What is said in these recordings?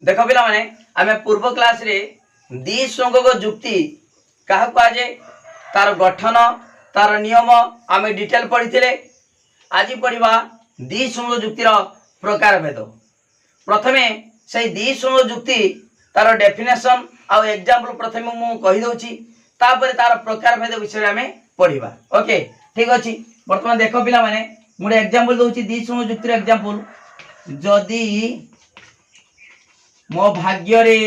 देख पिला माने आमे पूर्व क्लास रे द्विसंगक जुक्ति कहा कहुए तार गठन तार नियम आमे डिटेल पढ़ी आज पढ़ा द्विसंग जुक्तिर प्रकार भेद। प्रथमे से द्विसंग जुक्ति तार डेफिनेशन आउ एग्जांपल प्रथमे मु कहि दउची तापर तार प्रकार भेद विषय आमे पढ़िबा। ओके ठीक अछि। वर्तमान देखो पिला माने मुडे एग्जांपल दउची द्विसंग जुक्तिर एग्जांपल जदी मो भाग्य रे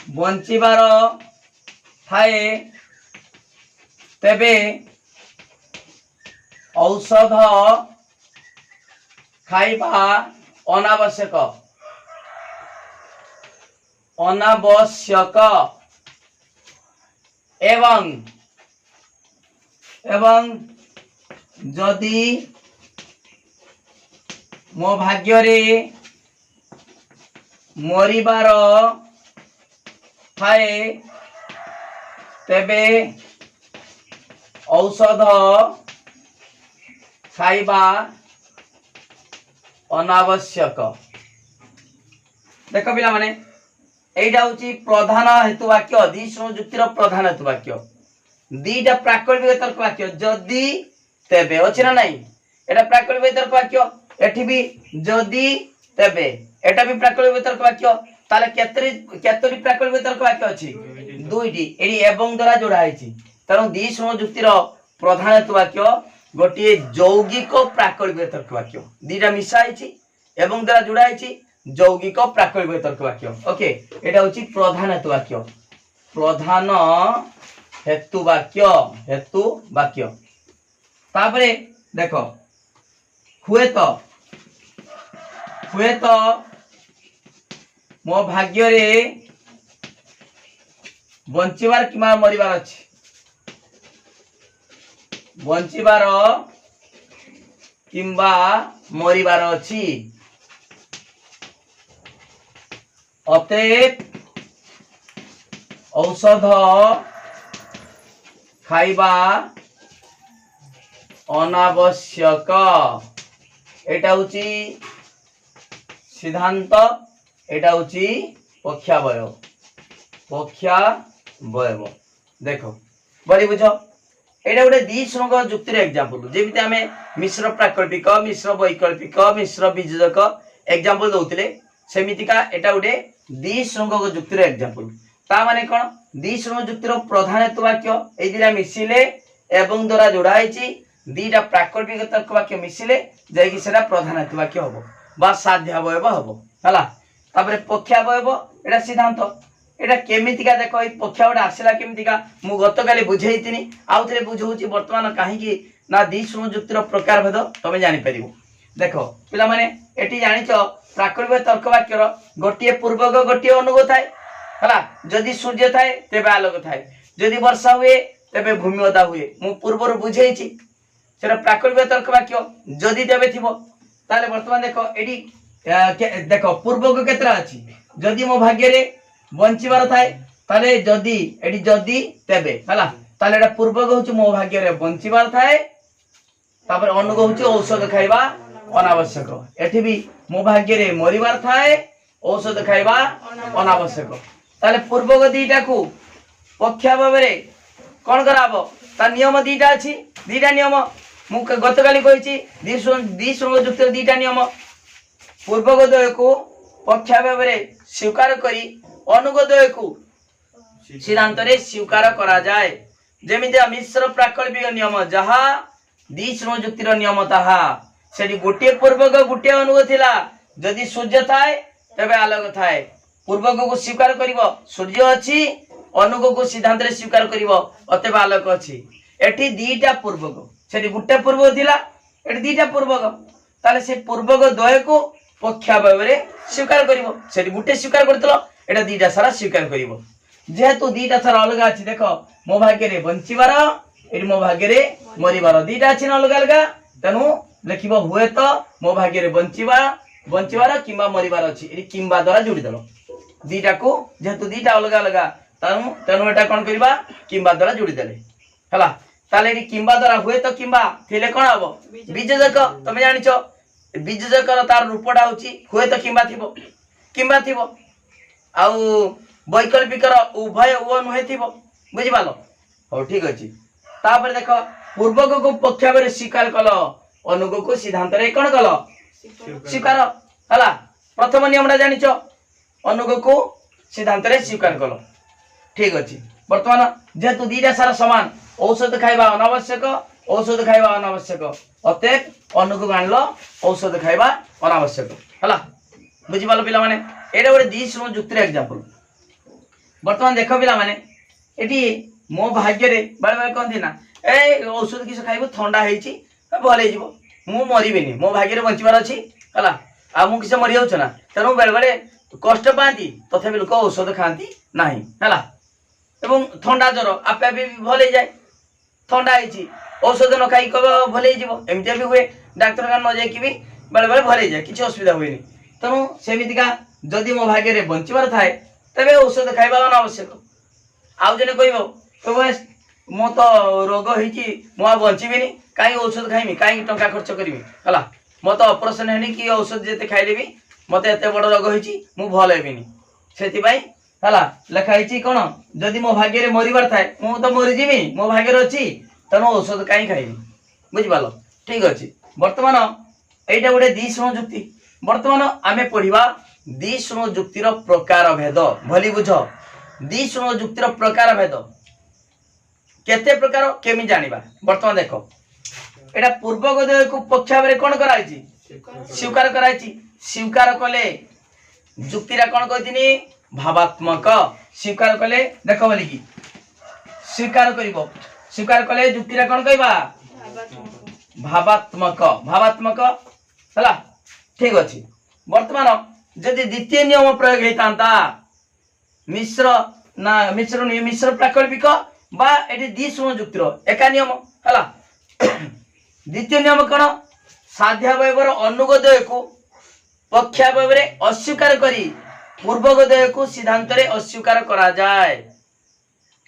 बंचिबार थाए तेबे औषध खाइबा अनावश्यक अनावश्यक एवं एवं जदि मो भाग्य रे मरिबार थाए तेबे औषध खाइबा अनावश्यक। देख पिला माने एटा होची प्रधान हेतु वाक्य द्विसंग जुक्तिर प्रधान हेतु वाक्य दीटा प्राकल्पिक तर्क वाक्य जदि तेबे अछि ना नहीं एटा प्राकल्पिक तर्क वाक्य एठी भी जदि तेबे एटा भी प्राकल्पिक तर्क वाक्य ताले केतरी प्राकल्पिक तर्क वाक्य अछि दुईटी एडी एवं द्वारा जोड़ा आइछि तनो द्विसंग जुक्तिर प्रधान हेतु वाक्य गोटे यौगिक प्राकल्पिक तर्क वाक्य दीटा मिसा आइछि एवं द्वारा जोड़ा आइछि यौगिक प्राकल्पिक तर्क वाक्य। ओके एटा होछि प्रधान हेतु वाक्य प्रधान हेतु वाक्य तापरे देखो हुए तो मो भाग्य रे बंचिबार किमा मरिबार अछि बंचिबार किंबा मरिबार अछि अतएव औषध खाइबा अनावश्यक एटा होची सिद्धांत एटा होची पक्षावय देखो बड़ी बुझ एटा गोटे द्विसंग जुक्तिर एग्जांपल जेमिति आमे मिश्र प्राकल्पिक मिश्र वैकल्पिक मिश्र वियोजक एग्जांपल दउतिले सेमितिका एटा गोटे द्विसंग जुक्तिर एग्जांपल ता माने कोन द्विसंग जुक्तिर प्रधान हेतु वाक्य ए दिरा मिसिले एवं द्वारा जोड़ा आइछि दीटा प्राकल्पिक तर्क वाक्य मिसिले जाय कि सेटा प्रधान हेतु वाक्य हबो बा साध्यावय हबो हला। तापरे पक्षावय एटा सिद्धांत एटा केमितिका देखो ए पक्षावय आसिला केमितिका मु गतकाली बुझेइतिनी आउथरे बुझौची वर्तमान काहे कि ना द्विसंग जुक्तिर प्रकार भेद तमे जानि परिबो। देखो पिला माने एटी जानिचो प्राकल्पिक तर्क वाक्यर गोटिए पूर्वक गोटिए अनुग थाए हला जदि सूर्य थाए तेबे आलोक थाए जदि वर्षा हुए तेबे भूमि ओदा हुए मु पूर्वर बुझेइची सेटा प्राकल्पिक तर्क वाक्य जदि तेबे थिबो ताले वर्तमान देखो एडी देखो पूर्वक केतरा अछि जदि मो भाग्य रे बंचिबार थाए ताले जदि एडी जदि तेबे हला ताले एटा पूर्वक होची मो भाग्य रे बंचिबार थाए तापर अनुग होची औषध खाइबा अनावश्यक एठी भी मो भाग्य रे मरिबार थाए औषध खाइबा अनावश्यक ताले पूर्वक दीटा को पक्षा भाबरे कोन कराबो ता नियम दीटा अछि दीटा नियम मु गतकाली कहिछि द्विसंग जुक्तिर दीटा नियम पूर्वक द्वय को पक्षा भाबरे स्वीकार करी अनुग द्वय को सिद्धांत रे स्वीकार करा जाय जेमिति मिश्र प्राकल्पिक नियम जहा द्विसंग जुक्तिर नियम ताहा सेठी गोटे पूर्वक गोटे अनुग थिला जदि सूर्य थाए तबे आलोक थाए पूर्वक को स्वीकार करिवो सूर्य अछि अनुग को सिद्धांत रे स्वीकार करिवो अतएव आलोक अछि एठी दीटा पूर्वक सेठी गोटे पूर्वक थिला एठी दीटा पूर्वक ताले से पूर्वक द्वय को पक्षावय रे स्वीकार करिवो सेठी गोटे स्वीकार करतलो एटा दीटा सारा स्वीकार करिवो जेहेतु दीटा सारा अलग अछि देखो मो भाग्य रे बंचिबार एठी मो भाग्य रे मरिबार दीटा अछि न अलग अलग तनु लिखिबो हुए तो मो भाग्य रे बंचिबार किंबा मरिबार अछि एठी किंबा द्वारा जोड़ी दलो दीटा को जेहेतु दीटा अलग अलग तनु एटा कोन करबा किंबा द्वारा जोड़ी देले हला ताले एठी किंबा द्वारा हुए तो किंबा थिले कोन हबो वियोजक तमे जानिचो वियोजकर तार रूपटा होची हुए तो किंबा थिबो आउ वैकल्पिकर उभय ओ नुहे थिबो बुझि पालो हो ठीक अछि तापर देखो पूर्वक को पक्ष भाव स्वीकार कल अनुग को सिद्धांत रे कोन कल स्वीकार हला प्रथम नियमटा जानिछ अनुग को सिद्धांत रे स्वीकार कल ठीक अछि वर्तमान जेतु दीटा सारा समान औषध खाइबा अनावश्यक औषध खाइबा अनावश्यक अतएव अनुग मानलो औषध खाइबा अनावश्यक हला बुझि पालो पिला माने एटा गोटे दिश्रम जुक्तिर एग्जांपल वर्तमान देखो पिला माने एटी मो भाग्य रे बारे बारे कहती ना ए औषध किस खाइबो ठंडा हेची भल हेजिवो मु मरिबिनी मो भाग्य रे बंचिबार अछि हला आ मु किस मरि जाउछ ना तनो बेले बेले कष्ट पाती तथापि लोक औषध खाती नाही हला एवं ठंडा ज्वर आपे आपे भल हे जाय ठंडा हेची औषध न खाई कब भल हेजिवो एमतिया भी हुए डाक्टर खान न जाय कि भी बेले बेले भल हे जाय किछ असुविधा होइनी तनो सेमितिका जदि मो भाग्य रे बंचिबार थाए तबे औषध खाइबा अनावश्यक आउ जने कहबो कहबो मो तो रोग हेची मो बंचिबिनी काई औषध खाइमी काई टंका खर्च करमी हला मो तो ऑपरेशन हेनी कि औषध जेते खाइले भी मते एते बड़ रोग हेची मु भल हेबिनी सेति भाई हला लेखा हेची कोन जदि मो भाग्य रे मरिबार थाए मु तो मरि जिमी मो भाग्य रे अछि तनो औषध काई खाइमी बुझि पालो ठीक अछि वर्तमान एटा गोटे दिश्रम जुक्ति वर्तमान आमे पढिबा दिश्रम जुक्तिर प्रकार भेद भली बुझ दिश्रम जुक्तिर प्रकार भेद केते प्रकार केमी जानिबा वर्तमान देखो एटा पूर्वगदय को पक्ष भाव कोन कराइछि स्वीकार कराइछि स्वीकार कले जुक्तिरा कोन कहतिनी भावात्मक स्वीकार कले देखो बोली की स्वीकार करिवो स्वीकार कले जुक्तिरा कोन कहबा भावात्मक हला ठीक अछि वर्तमान जदि द्वितीय नियम प्रयोग हेतांता मिश्र प्राकल्पिक बा एटी दिश्रम जुक्तिर एका नियम हला द्वितीय नियम कोन साध्यावयवर अनुगदय को पक्षावय रे अस्वीकार करी पूर्वगदय को सिद्धांत रे अस्वीकार करा जाय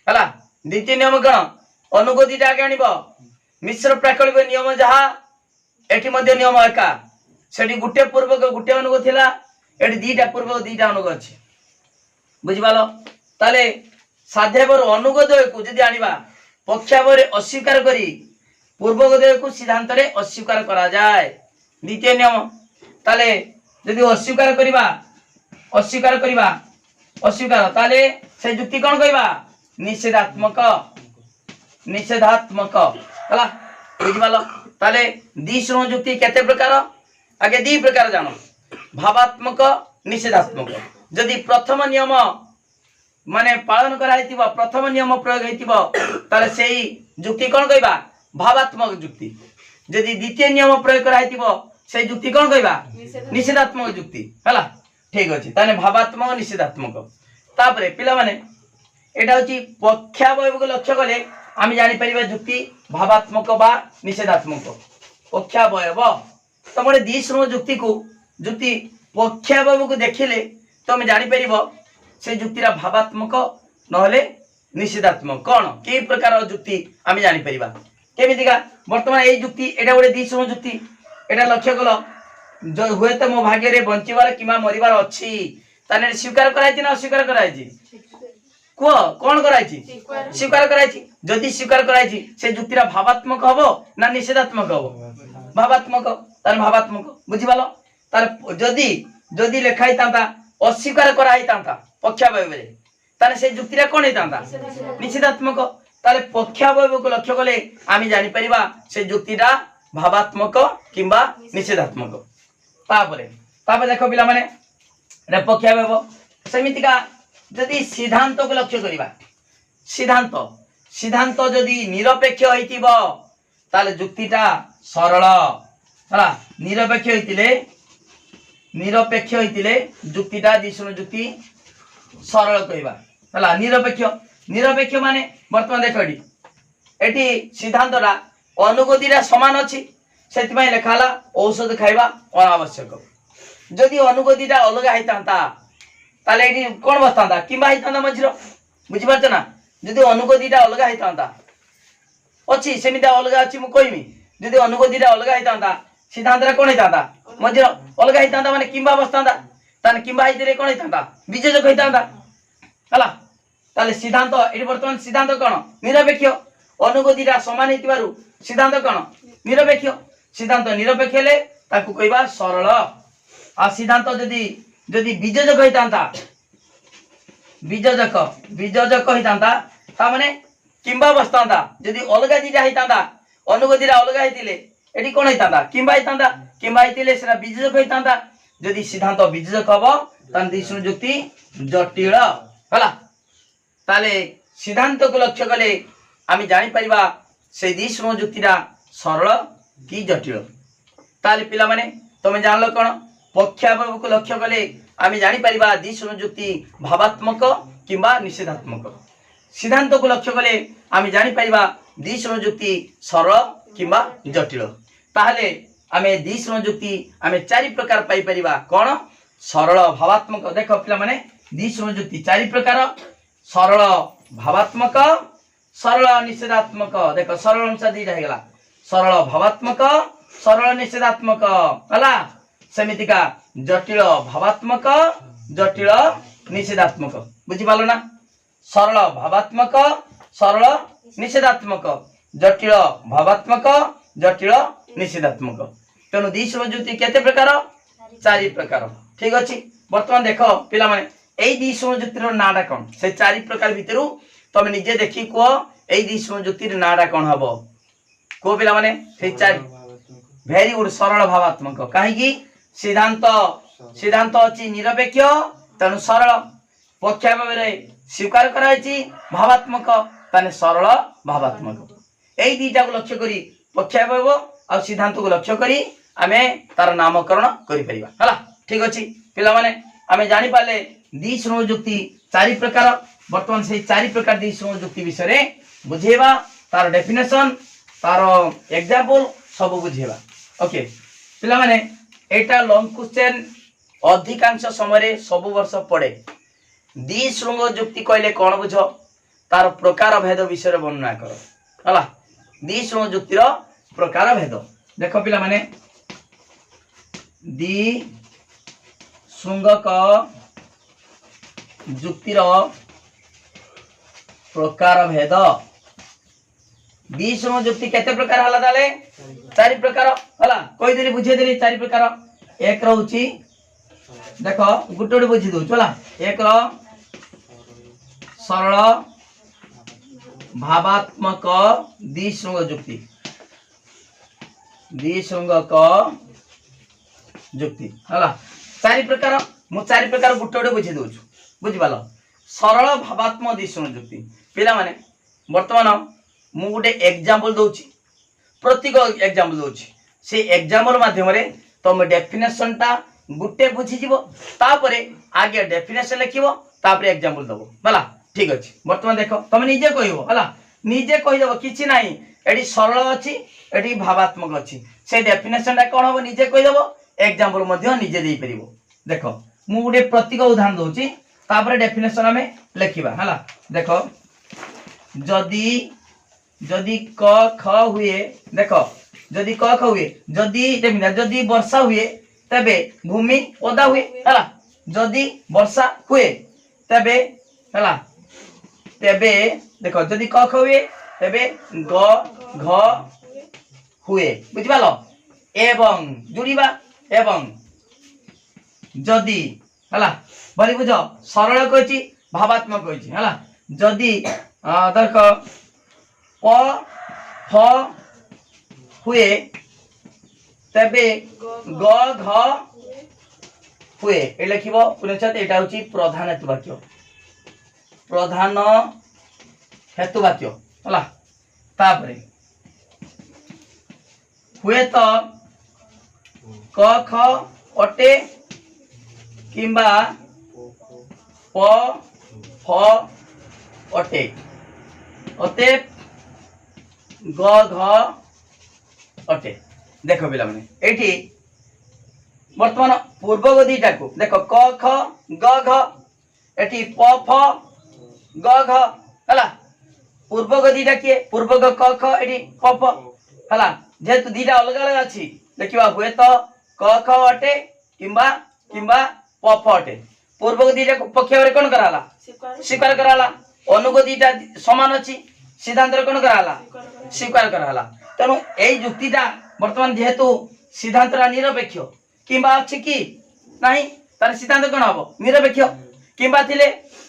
हला द्वितीय नियम कोन अनुगदिटा के आनिबो मिश्र प्राकल्पिक नियम जहा एटी मध्य नियम एका सेठी गुटे पूर्वक गुटे अनुग थिला एटी दीटा पूर्वक दीटा अनुग अछि बुझि पालो ताले साध्यावर अनुगदय को जदि आनिबा पक्षावय रे अस्वीकार करी पूर्वगदय को सिद्धांत रे अस्वीकार करा जाय द्वितीय नियम ताले जदि अस्वीकार करिबा ताले से जुक्ति कोन कहबा निषेधात्मक हला बुझि पालो ताले दिश्रम जुक्ति केते प्रकार आगे दी प्रकार जानो भावात्मक निषेधात्मक जदि प्रथम नियम माने पालन कराइतिबा प्रथम नियम प्रयोग हेतिबा ताले सेही जुक्ति कोन कहबा भावात्मक जुक्ति जदि द्वितीय नियम प्रयोग कराइतिबा से जुक्ति कोन कहबा निषेधात्मक जुक्ति हला ठीक अछि ताने भावात्मक निषेधात्मक तापरे पिला माने एटा होची पक्षावय को लक्ष्य कले आमी जानि परिबा जुक्ति भावात्मक बा निषेधात्मक पक्षावय तमरे दिश्रम जुक्ति पक्षावय को देखिले तुम जानि परिबो से जुक्तिरा भावात्मक नहले निषेधात्मक कोन के प्रकार जुक्ति आमी जानि परिबा केमितिका वर्तमान ए जुक्ति एटा गोटे दिश्रम जुक्ति एटा लक्ष्य कलो जो हुए तो मो भाग्य रे बंचिबार किमा मरिबार अछि ताने स्वीकार कराइछि ना अस्वीकार कराइछि को कोन कराइछि स्वीकार कराइछि जदि स्वीकार कराइछि से जुक्तिरा भावात्मक हबो ना निषेधात्मक हबो भावात्मक ताने भावात्मक बुझि पालो तार जदि लेखाई तांता अस्वीकार कराई तांता पक्षावय रे ताने से जुक्तिरा कोन हेतांता निषेधात्मक ताले पक्षावय को लक्ष्य कले आमी जानि परिबा से जुक्तिरा भावात्मक किंबा निषेधात्मक तापरे देखो पिला माने रे पक्षावय सेमितिका जदि सिद्धांत को लक्ष्य करिबा सिद्धांत जदि निरपेक्ष होइतिबो ताले जुक्तिटा सरल हला निरपेक्ष होइतिले जुक्तिटा दिश्रम जुक्ति सरल कहबा हला निरपेक्ष माने वर्तमान देखडी एटी सिद्धांतरा अनुगतिरा समान अछि सेति पय लेखाला औषध खाइबा अनावश्यक जदि अनुगतिटा अलगा हेतांता ताले एटी कोन बस्तांता किबा हेतांता मझिरो बुझि पाछ ना जदि अनुगतिटा अलगा हेतांता अछि सेमिता अलगा अछि मु कहिमी जदि अनुगतिटा अलगा हेतांता सिद्धांत रे कोन हेतांदा मझिर अलग हेतांदा माने किंबा बसतांदा ताने किंबा आइतरे कोन हेतांदा विजोजक हेतांदा हला ताले सिद्धांत एटी वर्तमान सिद्धांत कोन निरपेक्ष अनुगतिटा समान हेतिबारु सिद्धांत कोन निरपेक्ष सिद्धांत निरपेक्ष हेले ताकू कहबा सरल आ सिद्धांत जदी जदी विजोजक हेतांदा विजोजक हेतांदा ता माने किंबा बसतांदा जदी अलग दिटा हेतांदा अनुगतिरा अलग हेतिले एटी कोन हेतांदा किंबा हेतिले सेरा विजोजक हेतांदा जदी सिद्धांत विजोजक हबो तान दिसुन जुक्ति जटिल हला ताले सिद्धांत को लक्ष्य कले आमी जानि परिबा से दिसुन जुक्तिरा सरल कि जटिल ताले पिला माने तमे जानलो कोन पक्षाभाव को लक्ष्य कले आमी जानि परिबा दिसुन जुक्ति भावात्मक किंबा निषेधात्मक सिद्धांत को लक्ष्य कले आमी जानि परिबा दिसुन जुक्ति सरल किंबा जटिल ताहले आमे दिसुन जुक्ति आमे चारि प्रकार पाई परिबा कोन सरल भावात्मक देखो पिला माने दिसुन जुक्ति चारि प्रकार सरल भावात्मक सरल निषेधात्मक देखो सरल अनुसार दीटा हेगला सरल भावात्मक सरल निषेधात्मक हला समितिका जटिल भावात्मक जटिल निषेधात्मक बुझी पालो ना सरल भावात्मक सरल निषेधात्मक जटिल भावात्मक जटिल निषेधात्मक तेणु दिसुन जुक्ति केते प्रकार चारि प्रकार ठीक अछि वर्तमान देखो पिला माने एई दिसुन जुक्तिर नाडा कोन से चारि प्रकार भितरु तमे निजे देखि को एई दिसुन जुक्तिर नाडा कोन हबो को पिला माने से चारि वेरी गुड सरल भावात्मक काहे कि सिद्धांत सिद्धांत अछि निरपेक्ष तेणु सरल पक्षाभाव रे स्वीकार करायछि भावात्मक ताने सरल भावात्मक एई दीटा को लक्ष्य करी पक्षाभाव आ सिद्धांत को लक्ष्य करी आमे तार नामकरण करि परिबा हला ठीक अछि पिला माने आमे जानि पाले दिसुन जुक्ति चारि प्रकार वर्तमान से चारि प्रकार दिसुन जुक्ति विषय रे बुझेबा तार डेफिनेशन तार एग्जांपल सब बुझेबा ओके पिला माने एटा लॉन्ग क्वेश्चन अधिकांश समय रे सब वर्ष पड़े दिसुन जुक्ति कहले कोन बुझो तार प्रकार भेद विषय रे वर्णना करो हला दिसुन जुक्तिर प्रकार भेद देखो पिला माने दी सुंगक जुक्तिर प्रकार भेद दिसुन जुक्ति केते प्रकार हला ताले चारि प्रकार हला कहि देली बुझे देली चारि प्रकार एक रहउची देखो गुटोडी बुझी दउ चला एक र सरल भावात्मक दिसुन जुक्ति दिसुंगक जुक्ति हला चारि प्रकार मु चारि प्रकार गुटोडी बुझी दउ बुझी पालो सरल भावात्मक दिसुन जुक्ति पिला माने वर्तमान मु गोटे एग्जांपल दउची प्रत्येक एग्जांपल दउची से एग्जांपल माध्यम रे तुम डेफिनेशन टा गुटे बुझी जीवो तापरे आगे डेफिनेशन लिखिबो तापरे एग्जांपल दबो भला ठीक अछि वर्तमान देखो तुम निजे कहिबो हला निजे कहि देबो किछि नाही एडी सरल अछि एडी भावात्मक अछि से डेफिनेशन टा कोन हो निजे कहि देबो एग्जांपल मध्य निजे देई परिबो देखो मु गोटे प्रत्येक उदाहरण दउची तापरे डेफिनेशन हमें लिखिबा हला देखो जदी जदी क ख हुए देखो जदी क ख हुए जदी वर्षा हुए तबे भूमि ओदा हुए हला जदी वर्षा हुए तबे हला तबे देखो जदी क ख हुए तबे ग घ हुए बुझिबालो एवं जुड़ीबा एवं जदी हला बली बुझ सरल कहछि भावात्मक कहछि हला जदी देखो प फ हुए तबे ग घ हुए ए लिखिबो पुनश्च एटा होची प्रधान हेतु वाक्य हला तापरे हुए तो क ख अटे किंबा प फ अटे अते ग घ अटे देखो पिला माने एठी वर्तमान पूर्व दीटा को देखो क ख ग घ एठी प फ ग घ हला पूर्व दीटा के पूर्व क ख एठी प फ हला जेतु दीटा अलग अलग अछि देखिबा हुए तो क ख अटे किंबा किंबा प फ अटे पूर्व को दीटा पक्ष भाव कौन कराला स्वीकार कराला अनुको दीटा समान अछि सिद्धांत रे कौन कराला स्वीकार कराला तेणु एई जुक्तिटा वर्तमान जेहेतु सिद्धांत निरपेक्ष किंबा अछि कि नाही तार सिद्धांत कौन हबो निरपेक्ष किंबा थिले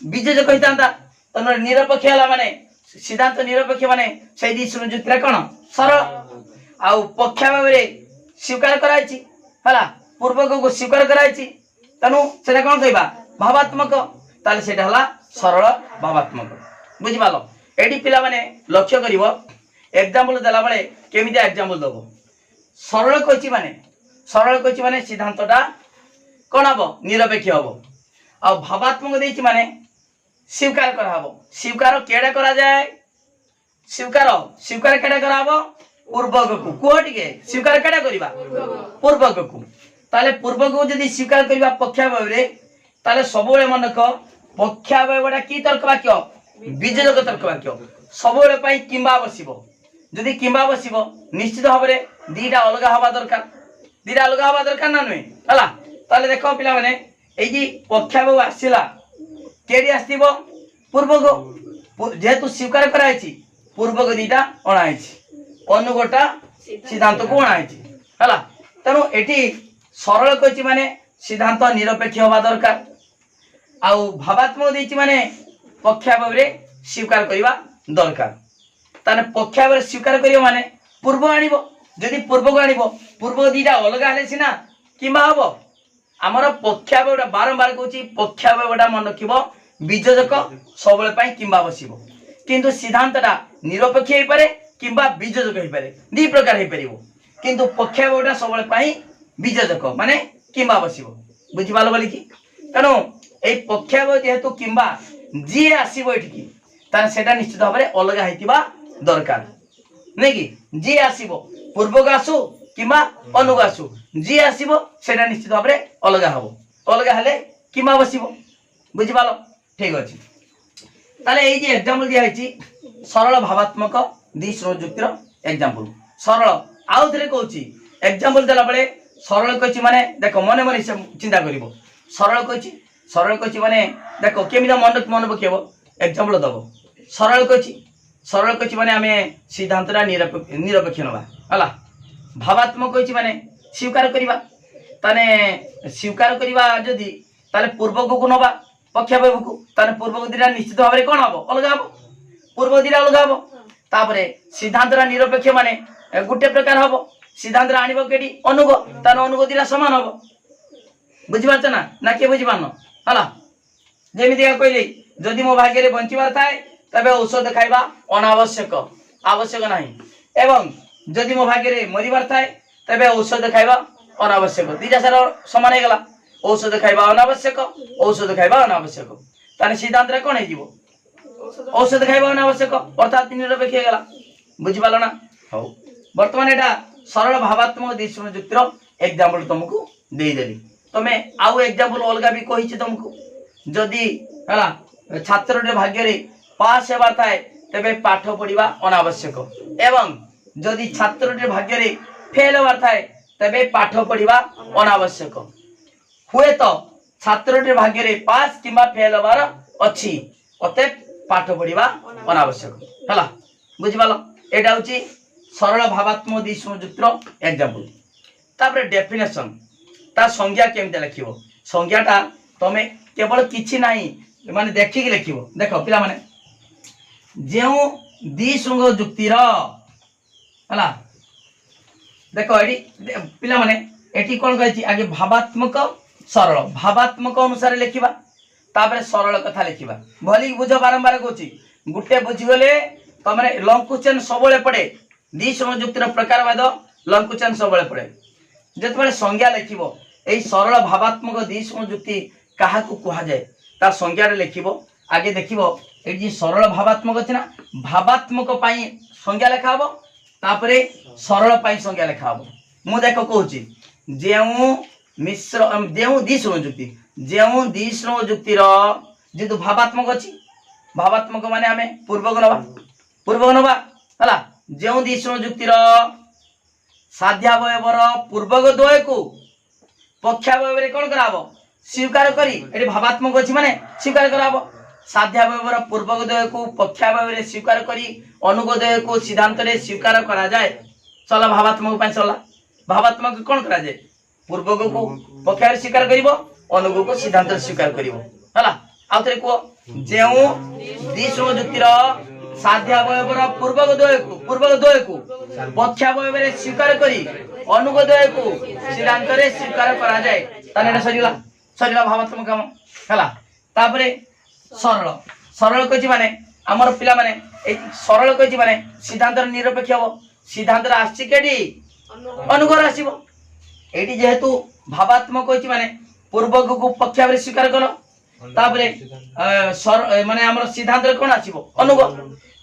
विजय कहितांता तनो निरपेक्ष हला माने सिद्धांत निरपेक्ष माने सेई दिसुन जुक्तिरा कौन सरल आउ पक्ष भाव रे स्वीकार कराइछि हला पूर्व को स्वीकार कराइछि तनु सेटा कौन कहबा भावात्मक ताले सेटा हला सरल भावात्मक बुझि पालो एडी पिला माने लक्ष्य करिवो एग्जांपल देला बेले केमिति एग्जांपल दबो सरल कहिछि माने सिद्धांतटा कौन हबो निरपेक्ष हबो आ भावात्मक देछि माने स्वीकार करा हबो स्वीकार केडा करा जाय स्वीकार केडा करा हबो पूर्वक को को टिके स्वीकार केडा करिबा पूर्वक को ताले पूर्वक को यदि स्वीकार करिबा पक्ष भाव रे ताले सबोले मनक पक्ष भावटा की तर्क वाक्य विजयक तर्क वाक्य सबोले पई किंबा बसिबो यदि किंबा बसिबो निश्चित भाव रे दीटा अलग हवा दरकार ना नुए हला ताले देखो पिला माने एई जी पक्ष भाव आसिला केडी आस्तिबो पूर्वक जेहेतु स्वीकार कराइछि पूर्वक दीटा अणाइछि अनुगोटा सिद्धांत को अणाइछि हला तेणु एठी सरल कहिछि माने सिद्धांत निरपेक्ष होबा दरकार आउ भावात्मक देछि माने पक्ष भाव रे स्वीकार करिबा दरकार ताने पक्ष भाव रे स्वीकार करियो माने पूर्व आनिबो यदि पूर्व को आनिबो पूर्व दीटा अलग हेले सिना किंबा हबो हमर पक्ष भावटा बारंबार कहछि पक्ष भावटा मन रखिबो विजयक सबले पई किंबा बसिबो किंतु सिद्धांतटा निरपेक्ष हे पारे किंबा विजयक हे पारे दी प्रकार हे परिबो किंतु पक्ष भावटा सबले पई विजयक माने किंबा बसिबो बुझि पालो बोली कि तनो ए पक्ष भाव जेहेतु किंबा जी आसीबो एठिकी तार सेटा निश्चित भाबरे अलग हेतिबा दरकार नै कि जी आसीबो पूर्व को आसु किंबा अनुग आसु जी आसीबो सेटा निश्चित भाबरे अलग हबो अलग हेले किंबा बसिबो बुझि पालो ठीक अछि ताले एई जे एग्जांपल दिया हेछि सरल भावात्मक दिश्र जुक्तिर एग्जांपल सरल आउ थरे कहूछि एग्जांपल देला बेले सरल कहिछि माने देखो मने मने चिंता करिवो सरल कहिछि माने देखो केमिदा मन पकेबो एग्जांपल दबो सरल कहिछि माने हमें सिद्धांतरा निरपेक्ष नबा हला भावात्मक कहिछि माने स्वीकार करिबा ताने स्वीकार करिबा जदि ताले पूर्व को नबा पक्ष भाव को ताने पूर्व को दिरा निश्चित भाव रे कोन हबो अलग हबो पूर्व दिरा अलग हबो तापरे सिद्धांतरा निरपेक्ष माने गुटे प्रकार हबो सिद्धांत आनिबो केडी अनुग तार अनुग दिरा समान हबो बुझि पाछ ना के बुझि पानो हला जेमिति का कहली जदि मो भाग्य रे बंचिबार थाए तबे औषध खाइबा अनावश्यक आवश्यक नाही एवं जदि मो भाग्य रे मरिबार थाए तबे औषध खाइबा अनावश्यक दिजा सारा समान हे गला औषध खाइबा अनावश्यक ताने सिद्धांत रे कोन हे जीवो औषध खाइबा अनावश्यक अर्थात निरपेक्ष हे गला बुझि पालो ना हो वर्तमान एटा सरल भावात्मक दिश्र जुक्तिर एग्जांपल तुमको दे देली तमे आउ एग्जांपल अलगा भी कहिछि तुमको जदि हला छात्र रे भाग्य रे पास हेबार थाए तबे पाठ पढिबा अनावश्यक एवं जदि छात्र रे भाग्य रे फेल हेबार थाए तबे पाठ पढिबा अनावश्यक हुए तो छात्र रे भाग्य रे पास किंबा फेल हेबार अछि अते पाठ पढिबा अनावश्यक हला बुझि पालो एटा होची सरल भावात्मक दिश्र जुक्तिर एग्जांपल तापर डेफिनेशन ता संज्ञा केमिति लिखिबो संज्ञाटा तमे केवल किछि नाही माने देखि के लिखिबो देखो पिला माने जेउ दिश्रंग जुक्तिर हला देखो एडी पिला माने एटी कोन कहछि आगे भावात्मक अनुसार लिखिबा तापर सरल कथा लिखिबा भली बुझ बारंबार कहछि गुटे बुझि गले तमने लंकुचन सबले पड़े दिश्रंग जुक्तिर प्रकारवाद लंकुचन सबले पड़े जेतबे संज्ञा लिखिबो एई सरल भावात्मक दिश्रंग जुक्ति काहा को कहा जाय तार संज्ञा रे लिखिबो आगे देखिबो ए जी सरल भावात्मक अछि ना भावात्मक पई संज्ञा लिखा हबो तापरे सरल पई संज्ञा लिखा हबो मु देखो कहूची जेउ दिश्रंग जुक्ति रो जेतु भावात्मक अछि भावात्मक माने हमें पूर्वक नबा हला जेउ दिश्रंग जुक्ति रो साध्यावयवर पूर्वक द्वय को पक्षावय कौन कराबो स्वीकार करी एटी भावात्मक अछि माने स्वीकार कराबो साध्यावयवर पूर्वक द्वय को पक्षावय स्वीकार करी अनुगदय को सिद्धांत रे स्वीकार करा जाए चला भावात्मक पय चला भावात्मक कौन करा जाए पूर्वक को पक्षावय स्वीकार करिवो अनुगो को सिद्धांत रे स्वीकार करिवो हला आउतरे को जेउ दिसो जुक्तिर साध्यावयवर पूर्वक द्वय को पक्षावय स्वीकार करी अनुगदय को सिद्धांत रे स्वीकार करा जाए ताने एटा सरिला भावात्मक काम हला तापरे सरल सरल कहछि माने हमर पिला माने ए सरल कहछि माने सिद्धांत निरपेक्ष हो सिद्धांत आछि केडी अनुगर आसीबो एटी जेहेतु भावात्मक कहछि माने पूर्वक को पक्षावय स्वीकार करो तापरे माने हमर सिद्धांत कोन आसीबो अनुग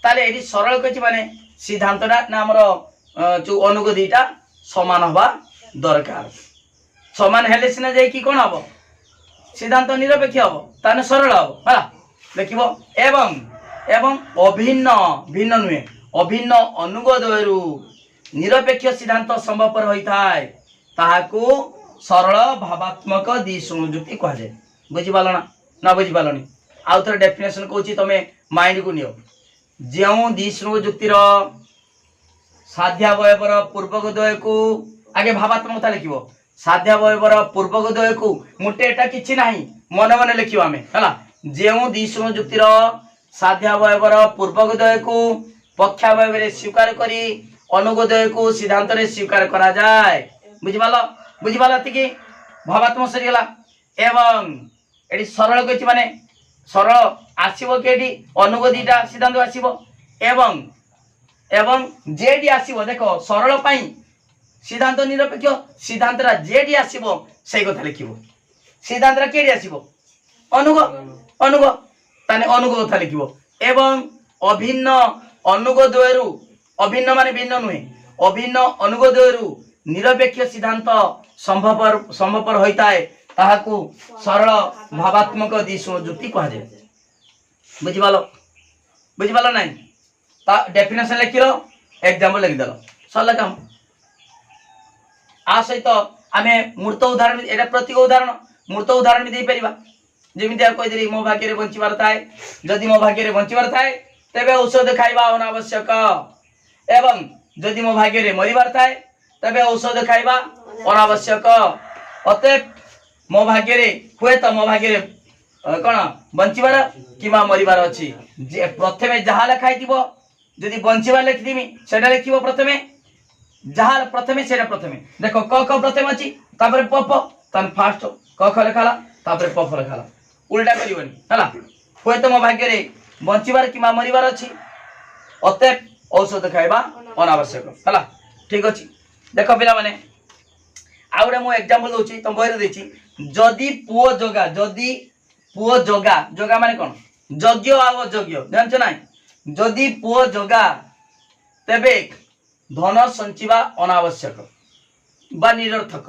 ताले एटी सरल कहछि माने सिद्धांतटा ना हमर जो अनुग दीटा समान हवा दरकार समान हेले सिना जाय कि कोन हबो सिद्धांत निरपेक्ष हबो ताने सरल हबो हला देखिबो एवं एवं अभिन्न भिन्न नुहे अभिन्न अनुगदयरु निरपेक्ष सिद्धांत संभवपर होइथाय ताहाको सरल भावात्मक द्विसंयुक्ति कहा जाय बुझि पालो ना बुझि पालोनी आउ थोर डेफिनेशन कहूची तमे माइंड को नियो जेउ द्विसंयुक्तिर साध्यावयवर पूर्वक द्वय को आगे भावात्मकता लिखिबो साध्यावयवर पूर्वक द्वय को मुटे एटा किछि नाही मन मन लिखिबो आमे हला जेउ द्विसंयुक्तिर साध्यावयवर पूर्वक द्वय को पक्षावय स्वीकार करी अनुगदय को सिद्धांत रे स्वीकार करा जाए बुझि पालो तिकी भावात्मक सरी गला एवं एडी सरल कहछि माने सरल आसीबो केडी अनुगदीटा सिद्धांत आसीबो एवं एवं जेडी आसीबो देखो सरल पई सिद्धांत निरपेक्ष सिद्धांत रा जेडी आसीबो सेई कथा लिखिबो सिद्धांत रा केडी आसीबो अनुग अनुग ताने अनुग कथा लिखिबो एवं अभिन्न अनुगदयरु अभिन्न माने भिन्न नुहे अभिन्न अनुगदयरु निरपेक्ष सिद्धांत संभवपर होइताय ताहाकू सरल भावात्मक द्विसंयुक्ति कहा जाय बुझि पालो नाही ता डेफिनेशन लिखिलो एग्जांपल लिख देलो सरल काम आ सहित आमे मूर्त उदाहरण एटा प्रतीक उदाहरण मूर्त उदाहरण भी दे परिबा जेमिति आ कहि देली मो भाग्य रे बंचिबार थाए जदि मो भाग्य रे बंचिबार थाए तबे औषध खाइबा अनावश्यक एवं जदि मो भाग्य रे मरिबार थाए तबे औषध खाइबा अनावश्यक अतएव मो भाग्य रे हुए तो मो भाग्य रे कोन बंचिबार किबा मरिबार अछि जे प्रथमे जहा लिखाइ दिबो जदि बंचिबार लिखि दिमी सेटा लिखिबो प्रथमे जहा प्रथमे सेटा प्रथमे देखो क क प्रथमे अछि तापर प प तन फास्ट क ख लिखाला तापर प फ लिखाला उल्टा करिवनी हला हुए तो मो भाग्य रे बंचिबार किबा मरिबार अछि अतएव औषध खाइबा अनावश्यक हला ठीक अछि देखो पिला माने आउडा मो एग्जांपल दोछि तुम बहिर देछि जदि पुओ जोगा जोगा माने कोन यज्ञ आव यज्ञ जानछ नाही जदि पुओ जोगा तबे धन संचिबा अनावश्यक बा निरर्थक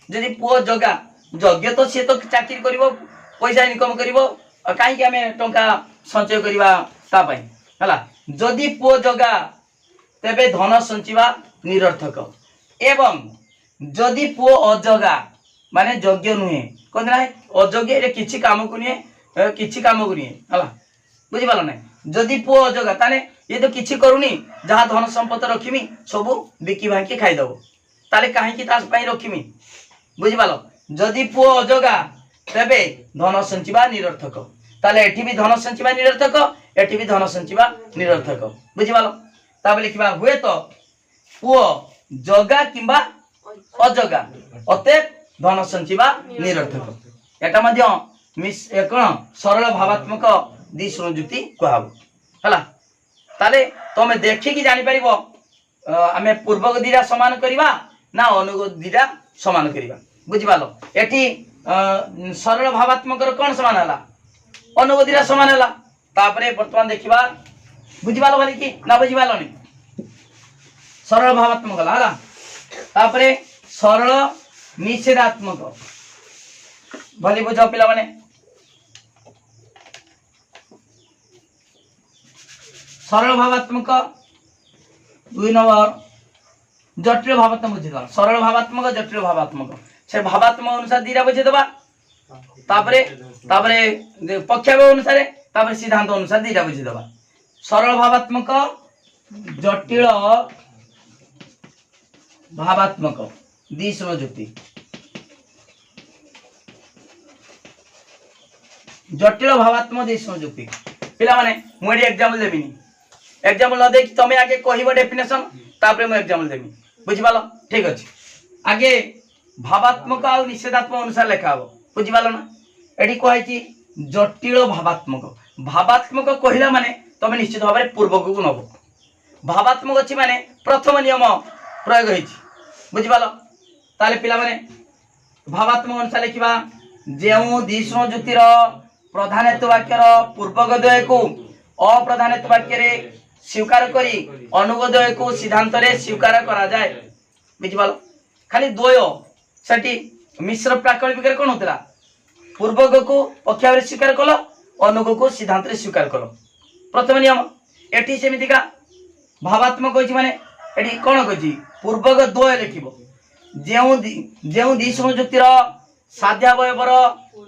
जदि पुओ जोगा यज्ञ तो से तो चाकरी करिवो पैसा इनकम करिवो काई कि हमें टंका संचय करिवा ता पई हला जदि पुओ जोगा तबे धन संचिबा निरर्थक एवं जदि पुओ अजगा माने यज्ञ नुहे कोन ना अजगे रे किछि काम को निये हला बुझि पालो नै जदि पुओ अजगा ताने ये तो किछि करूनी जहा धन संपत्ति रखिमी सबु बिकी भांकी खाइ दबो ताले काहे कि तास पई रखिमी बुझि पालो जदि पुओ अजगा तबे धन संचिबा निरर्थक ताले एठी भी धन संचिबा निरर्थक एठी भी धन संचिबा निरर्थक बुझि पालो ताबे लिखिबा हुए तो पुओ जगा किंबा अजगा अतएव धन संचिबा निरर्थक एटा मध्य मिस कोन सरल भावात्मक द्विसंयुक्ति कहब हला ताले तमे देखि कि जानि परिबो आमे पूर्वक दिरा समान करिबा ना अनुगत दिरा समान करिबा बुझि पालो एठी सरल भावात्मक कोन समान हला अनुगत दिरा समान हला तापरे वर्तमान देखिबा बुझि पालो भली कि ना बुझि पालो नि सरल भावात्मक हला तापरे सरल निषेधात्मक भली बुझाओ पिला माने सरल भावात्मक 2 नंबर जटिल भावात्मक बुझीदबा सरल भावात्मक जटिल भावात्मक से भावात्मक अनुसार दीटा बुझीदबा तापरे तापरे पक्षावय अनुसार तापरे सिद्धांत अनुसार दीटा बुझीदबा सरल भावात्मक जटिल भावात्मक दिशम जुक्ति जटिल भावात्मक दिशम जुक्ति पिला माने मु एडी एग्जांपल देबिनी एग्जांपल न दे कि तमे आगे कहिबो डेफिनेशन तापरे मु एग्जांपल देबी बुझि पालो ठीक अछि आगे भावात्मक आ निषेधात्मक अनुसार लिखा हो बुझि पालो ना एडी कहै छी जटिल भावात्मक कहिला माने तमे निश्चित भाबरे पूर्वक को नबो भावात्मक अछि माने प्रथम नियम प्रयोग होइछि बुझि पालो ताले पिला माने भावात्मक अनुसार लिखिबा जेउ दिशम जुक्तिर प्रधानत्व वाक्यर पूर्वगद्वय को अप्रधानत्व वाक्य रे स्वीकार करी अनुगद्वय को सिद्धांत रे स्वीकार करा जाय बुझि पालो खाली द्वय सेठी मिश्र प्राकल्पिक रे कोन होतला पूर्वग को पक्ष रे स्वीकार कलो अनुग को सिद्धांत रे स्वीकार कलो प्रथम नियम एठी सेमिति का भावात्मक होइछि माने एठी कोन कहछि पूर्वग द्वय लिखिबो जेउ दिशम जुक्तिर साध्यावयवर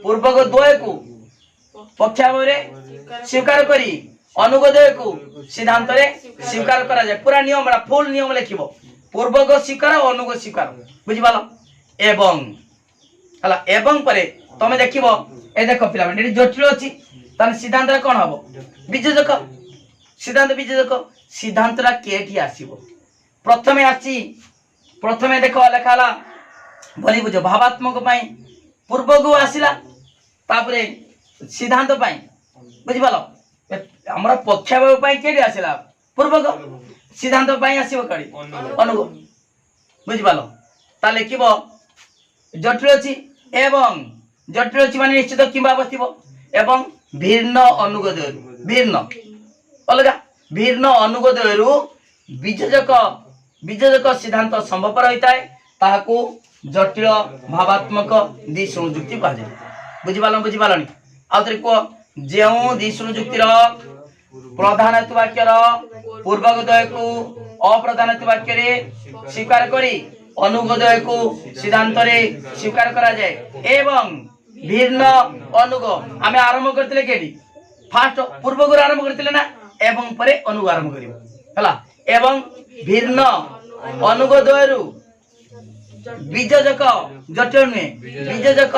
पूर्वक द्वय को पक्षावय रे स्वीकार करी अनुगद्वय को सिद्धांत रे स्वीकार करा जाय पूरा नियम बड़ा फुल नियम लिखिबो पूर्वक स्वीकार अनुग स्वीकार बुझि पालो एवं हला एवं परे तमे देखिबो ए देखो पिला माने जटिल अछि तने सिद्धांत रे कोन हबो विजोजक सिद्धांत रा केठी आसीबो प्रथमे देखो लेखाला बोली बुझो भावात्मक पई पूर्वगु आसिला तापरे सिद्धांत पई बुझि पालो हमरा पक्षावय पई केडी आसिला पूर्वग सिद्धांत पई आसीबो कडी अनुग बुझि पालो ता लिखिबो जटिल अछि एवं जटिल अछि माने निश्चित किबा बस्तिबो एवं भिन्न अनुगद्वय भिन्न अलगा भिन्न अनुगद्वयरु विजोजक सिद्धांत संभवपर होइताय ताहाको जटिल भावात्मक दिशम जुक्ति कहा जाय बुझि पालनी आउतरे को जेउ दिशम जुक्तिर प्रधानत्व वाक्यर पूर्वगद्वय को अप्रधानत्व वाक्य रे स्वीकार करी अनुगद्वय को सिद्धांत रे स्वीकार करा जाय एवं भिन्न अनुग आमे आरंभ करतिले केडी फास्ट पूर्वगुर आरंभ करतिले ना एवं परे अनुग आरंभ करिवो हला एवं भिन्न अनुगद्वयरु विजोजक जटिल नुहे विजोजक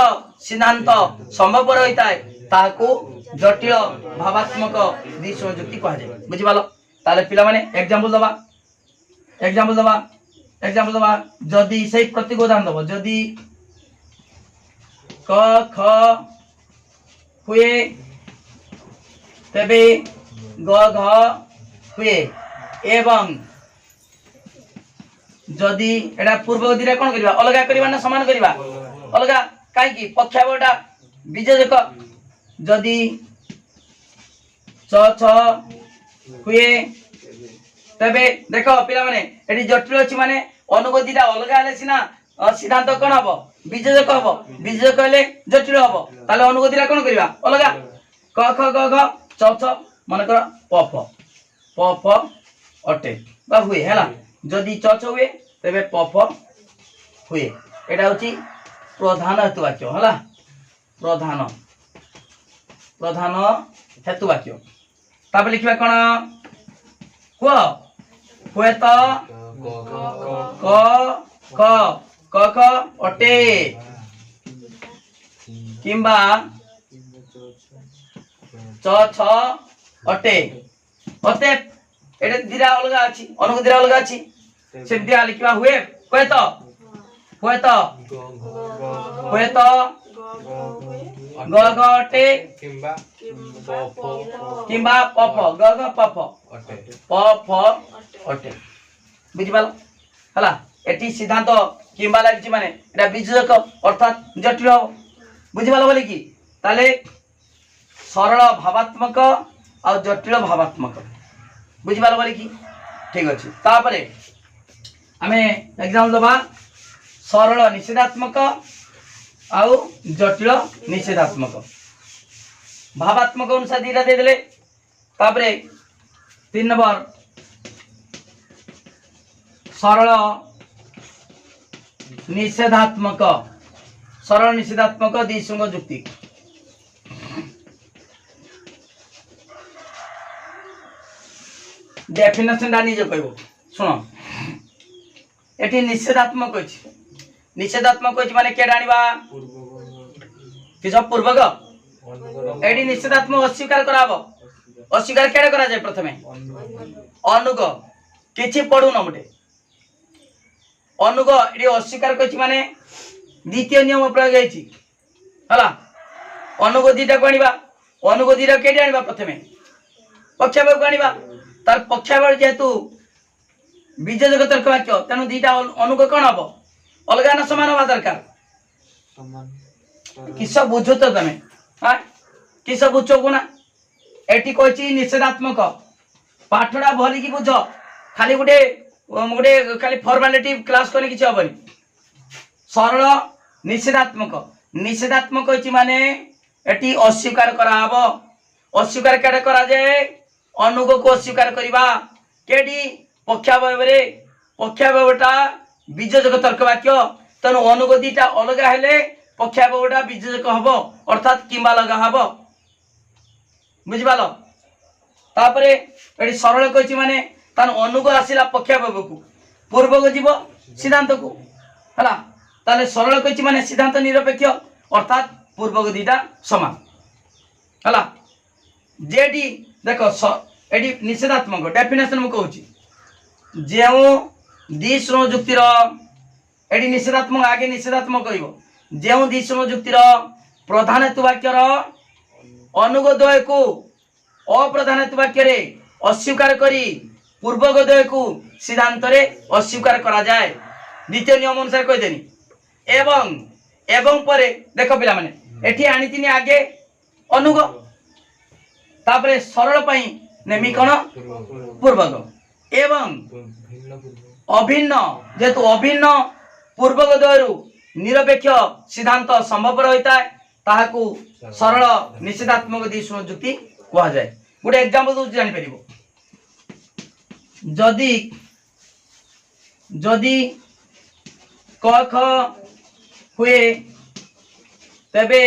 सिद्धांत संभव होइताय ताको जटिल भावात्मक दिशम जुक्ति कहा जाय बुझि पालो ताले पिला माने एग्जांपल दबा जदी सही प्रतीक उदाहरण दबो जदी क ख हुए तबे ग घ हुए एवं जदी एडा पूर्व दिरा कोन करबा अलगा करबा ना समान करबा अलगा काई की पक्षावयटा विजोजक जदी छ छ हुए तबे देखो पिला माने एडी जटिल अछि माने अनुगदिटा अलगा हले सिना सिद्धांत कोन हबो विजोजक हबो विजोजक हले जटिल हबो ताले अनुगदिटा कोन करबा अलगा क ख ग घ छ छ माने कर प फ अटे बा हुए हैला जदी छ छ हुए तबे प फ हुए एटा होची प्रधान हेतु वाक्य हला प्रधान हेतु वाक्य ताबे लिखिबा कोन को हुए त क ख अटे किंबा छ छ अटे अते एटे दिरा अलगा अछि अनुग दिरा अलगा अछि से दिरा लिखिबा हुए त ग ग अटे किंबा प फ ग ग प फ अटे बुझि पालो हला एटी सिद्धांत किंबा लागछि माने एटा विजोजक अर्थात जटिल हो बुझि पालो बोली कि ताले सरल भावात्मक और जटिल भावात्मक बुझि पालो बोली कि ठीक अछि तापरे आमे एग्जांपल दबा सरल निषेधात्मक आउ जटिल निषेधात्मक भावात्मक अनुसार दीटा दे देले तापरे 3 नंबर सरल निषेधात्मक सरल निषेधात्मक द्विसंग जुक्ति डेफिनेशन टा निजे कहबो सुनो एटी निषेधात्मक अछि निषेधात्मक अछि माने केडा आनिबा किछ पूर्वक एटी निषेधात्मक अस्वीकार कराबो अस्वीकार केडा करा जाय प्रथमे अनुग किछि पढु न मटे अनुग एटी अस्वीकार कछि माने द्वितीय नियम प्रयोग हेछि हला अनुग दीटा को आनिबा अनुग दीटा केडा आनिबा प्रथमे पक्षाभाग को आनिबा तार पक्षाभाग जेतु बीजजक तर्क वाक्य तेनु दीटा अनुग कोन हबो अलगा न समान हवा दरकार समान किस बुझो तो तमे हां किस बुझो कोना एटी कहछि निषेधात्मक पाठडा भली की बुझो खाली गुटे गुटे खाली फॉर्मेलिटी क्लास कोनी किछ हबनी सरल निषेधात्मक निषेधात्मक कहछि माने एटी अस्वीकार करा हबो अस्वीकार केडा करा जाय अनुग को अस्वीकार करिबा केडी पक्षाभावटा बीजजक तर्क वाक्य तेणु अनुगदीटा अलगा हेले पक्षाभावटा बीजजक हबो अर्थात किंबा लगा हबो बुझिबालो तापरे एडी सरल कहछि माने तान अनुग आसिला पक्षाभाव को पूर्वक जीव सिद्धांत को हला ताले सरल कहछि माने सिद्धांत निरपेक्ष अर्थात पूर्वक दीटा समान हला जेडी देखो एडी निषेधात्मक डेफिनेशन मु कहूची जेउ द्विसंग जुक्तिर एडी निषेधात्मक आगे निषेधात्मक कहबो जेउ द्विसंग जुक्तिर प्रधान हेतु वाक्यर अनुगदय को अप्रधान हेतु वाक्य रे अस्वीकार करी पूर्वगदय को सिद्धांत रे अस्वीकार करा जाय द्वितीय नियम अनुसार कह देनी एवं परे देखो पिला माने एठी आनितिनी आगे अनुग तापरे सरल पई नेमी कोन पूर्वग एवं अभिन्न जेतु अभिन्न पूर्वगदयरु निरपेक्ष सिद्धांत संभव रहिता ताहाकू सरल निषेधात्मक द्विसंग जुक्ति कहा जाय गोटे एग्जांपल दउ जानि परिबो जदि क ख हुए तबे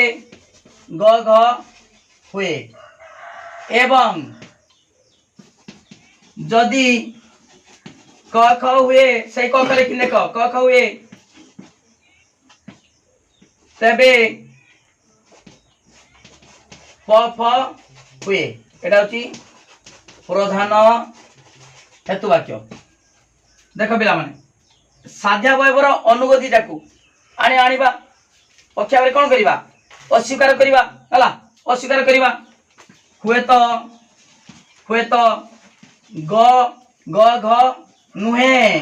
ग घ हुए एवं जदि क ख हुए से क ख लिखि देख क ख हुए तबे प फ हुए एटा होची प्रधान हेतु वाक्य देख पिला माने साध्या वयवर अनुगति जाकू आनिबा पक्षावरे कोन करिबा अस्वीकार करिबा हला अस्वीकार करिबा हुए तो ग घ नुहे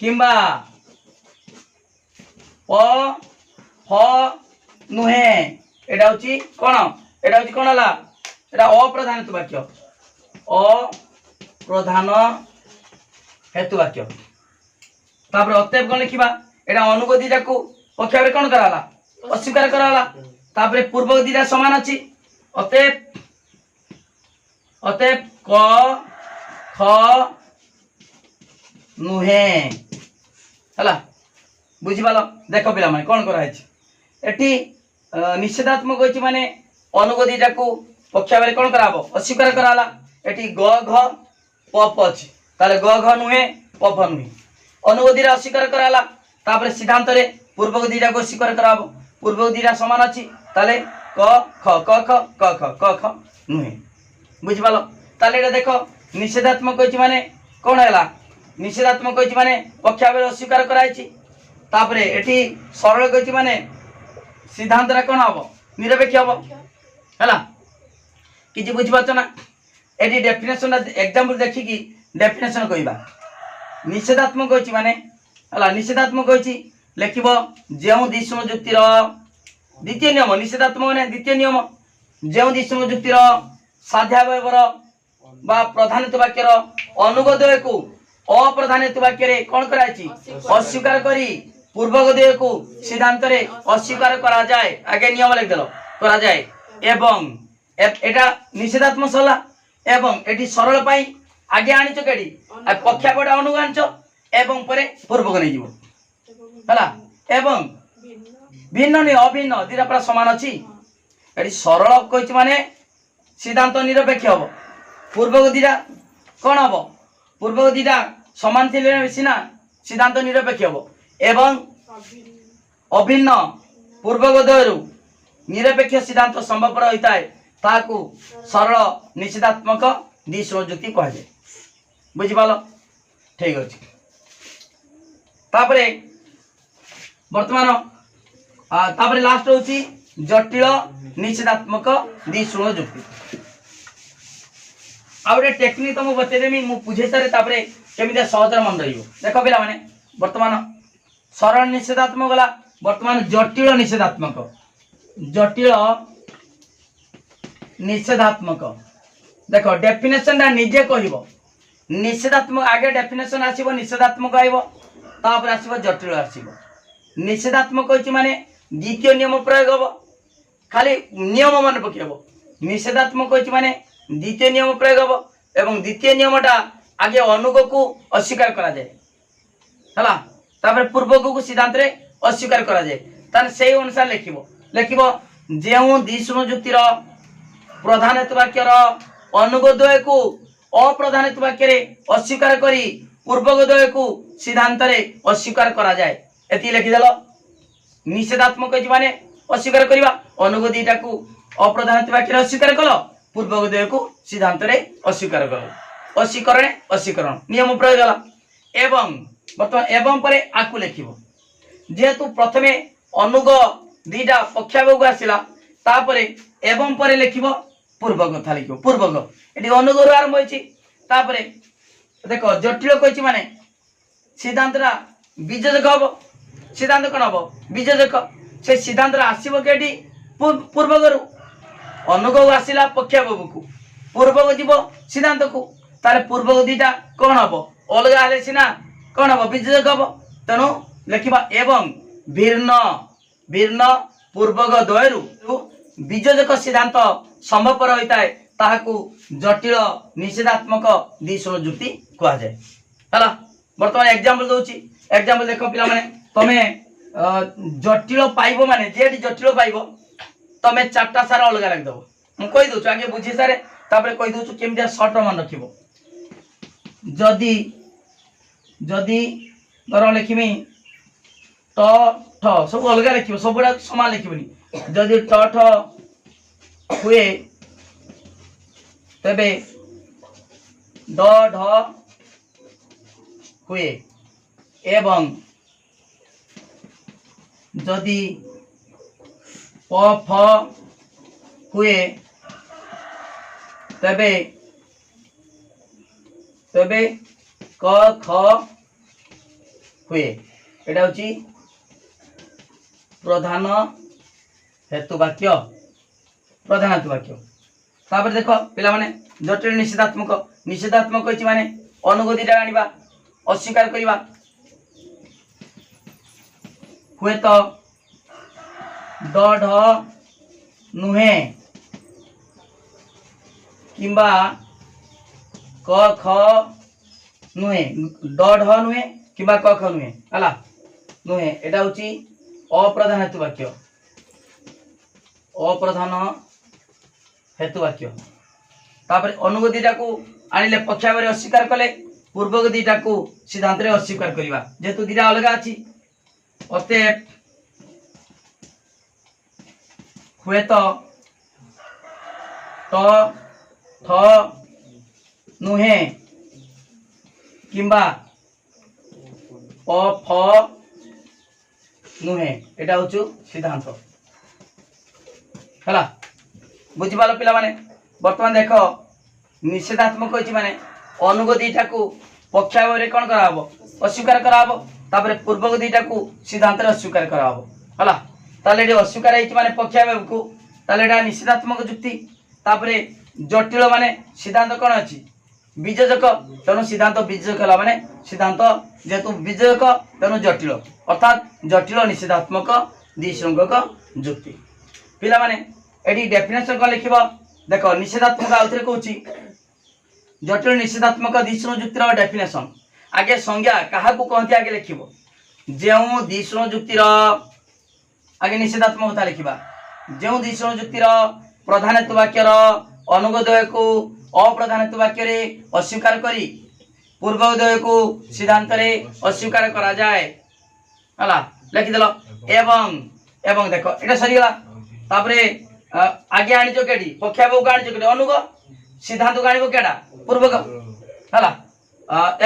किंबा प ह नुहे एटा होची कोन हला एटा अप्रधान हेतु वाक्य अप्रधान हेतु वाक्य तापर अतएव कोन लिखिबा एटा अनुगति जाकू पक्षावरे कोन कराला अस्वीकार कराला तापर पूर्व दिरा समान अछि अतएव क ख नुहे हला बुझिबालो देखो पिला माने कोन करा हैछि एठी निषेधात्मक होछि माने अनुगति जाकू पक्षावरे कोन कराबो अस्वीकार कराला एठी ग घ प प अछि ताले ग घ नुहे प फ नुहे अनुगति रा अस्वीकार कराला तापर सिद्धांत रे पूर्वगति जाकू अस्वीकार कराबो पूर्वगति रा समान अछि ताले क ख नुहे बुझिबालो ताले एटा देखो निषेधात्मक होछि माने कोन हैला निषेधात्मक होछि माने पक्षावरे अस्वीकार कराइछि तापरे एठी सरल होछि माने सिद्धांत रा कोन हबो निरपेक्ष हबो हैला किछि बुझिबाच ना एठी डेफिनेशन एग्जांपल देखि कि डेफिनेशन कहिबा निषेधात्मक होछि माने हैला निषेधात्मक होछि लेखिबो जेउ द्विसंग जुक्तिर द्वितीय नियम निषेधात्मक माने द्वितीय नियम जेउ द्विसंग जुक्तिर साध्यावयवर बा प्रधान हेतु वाक्यर अनुगदय को अप्रधान हेतु वाक्य रे कोन कराइछि अस्वीकार करी पूर्वगदय को सिद्धांत रे अस्वीकार करा जाय आगे नियम लिख देलो करा जाय एवं एटा निषेधात्मक सला एवं एटी सरल पाई आगे आनिचो केडी पक्षावटा अनुगांचो एवं परे पूर्वक नै जीवो हला एवं भिन्न नहीं अभिन्न दीटा पूरा समान अच्छी ये सरल कही माने सिद्धांत निरपेक्ष हम पूर्वक दीटा कौन हम पूर्वक दीटा समान थे सीना सिद्धांत निरपेक्ष हम एवं अभिन्न पूर्वक द्वयरू निरपेक्ष सिद्धांत संभवपर होता है ताकू सरल निषेधात्मक द्विश्रुण जुक्ति कह जाए बुझिपाल ठीक अच्छे तापरे वर्तमान तापरे लास्ट होची जटिल निषेधात्मक द्विश्रुण जुक्ति आ गोटे टेक्निक तुमको बतेदेमी मु बुझे सारे तापरे केमिति सहज मन रहिबो देखो पिला माने वर्तमान सरल निषेधात्मक गला वर्तमान जटिल निषेधात्मक देखो डेफिनेशन ता निजे कहबो निषेधात्मक आगे डेफिनेशन आसीबो निषेधात्मक आइबो तापर आसीबो जटिल आसीबो निषेधात्मक होची माने द्वितीय नियम प्रयोग हबो खाली नियम मन पकेबो निषेधात्मक होची माने द्वितीय नियम प्रयोग हबो एवं द्वितीय नियमटा आगे अनुग को अस्वीकार करा जाए हला तापर पूर्वक को सिद्धांत रे अस्वीकार करा जाए तान सेही अनुसार लिखिबो लिखिबो जेउ द्विश्रुण जुक्तिर प्रधान हेतु वाक्यर अनुगद्वय को अप्रधान हेतु वाक्य रे अस्वीकार करी पूर्वगद्वय को सिद्धांत रे अस्वीकार करा जाए एति लिखि देलो निषेधात्मक माने अस्वीकार करबा अनुगदीटा को अप्रधान हेतु वाक्य रे अस्वीकार कलो पूर्वगद्वय को सिद्धांत रे अस्वीकार कलो अस्वीकरण नियम प्रयोग गला एवं बर्तमान एवं परे आकु लिखिबो जेहेतु प्रथमे अनुग दीटा पक्षाबग आसिला तापरे एवं परे लिखिबो पूर्वक कथा लिखिबो पूर्वक एटी अनुग रु आरंभ होइछि तापरे देखो जटिल कहिछि माने सिद्धांतरा बीजजक हबो सिद्धांत कोन हबो बीजजक से सिद्धांत आसीबो केटी पूर्वक रु अनुग आसिला पक्षाबग को पूर्वक जीवो सिद्धांत को तारे पूर्वक दीटा कोन हबो अलगा हले सिना कोन हबो बीजजक हबो तेनु लिखिबा एवं भिन्न पूर्वक द्वयरू बीजजक सिद्धांत संभवपर होता है ताहाकू जटिल निषेधात्मक द्विश्रुण जुक्ति कहा जाए हला वर्तमान एग्जांपल दोची एग्जांपल देखो पिला माने तमे जटिल पाइबो माने जेडी जटिल पाइबो तमे चारटा सारा अलग रख दबो हम कहि दोछु आगे बुझी सारे तापर कहि दोछु केमिया शॉर्ट मन रखिबो जदी धर लिखिमी ट ठ सब अलग लिखिबो सबुडा समान लिखिबनी जदी ट ठ हुए तबे ड ढ हुए एवं जदि प फ हुए तबे क ख हुए एटा होची प्रधान हेतु वाक्य तापर देखो पिला माने जटिल निषेधात्मक होइछि माने अनुगदीटा आनिबा अस्वीकार करिबा हुए तो ड ढ नुहे किंबा क ख नुहे ड ढ नुहे किंबा क ख नुहे हला नुहे एटा होची अप्रधान हेतु वाक्य अप्रधान हेतु वाक्य तापर अनुगदीटा को आनिले पक्षावरे अस्वीकार कले पूर्वक दीटा को सिद्धांत रे अस्वीकार करिबा जेतु दीटा अलग अछि अते हुए तो ट थ नुहे किंबा प फ नुहे एटा होचु सिद्धांत हला बुझी पालो पिला माने वर्तमान देखो निषेधात्मक होइछि माने अनुगदीटा को पक्षावरे कोन कराबो अस्वीकार कराबो तापर पूर्वक दीटा को सिद्धांत रे अस्वीकार कराबो हला ताले एडी अस्वीकार होइछि माने पक्षावरे को ताले एटा निषेधात्मक जुक्ति तापर जटिल माने सिद्धांत कोन अछि बीजजक तेनु सिद्धांत बीजजक हला माने सिद्धांत जेतु बीजजक तेनु जटिल अर्थात जटिल निषेधात्मक द्विसंगक जुक्ति पिला माने एडी डेफिनेशन को लिखिबो देखो निषेधात्मक आउथरे कहूची जटिल निषेधात्मक द्विसंग जुक्तिर डेफिनेशन आगे संज्ञा काहा को कहती आगे लिखिबो जो दिश्रण जुक्तिर आगे निषेधात्मक कथा लिखा जो दिश्रण जुक्तिर प्रधानत्व वाक्यर अनुगोदय को अप्रधानत्व वाक्य रे अस्वीकार करी पूर्वोदय को सिद्धांत रे अस्वीकार करा जाए हला लिखिदेल एवं एवं देख एटा सरीगला तापरे आगे आनिचो केडी पक्षाबो को आनिचो केडी अनुग सिद्धांत को आनिबो केडा पूर्वक हला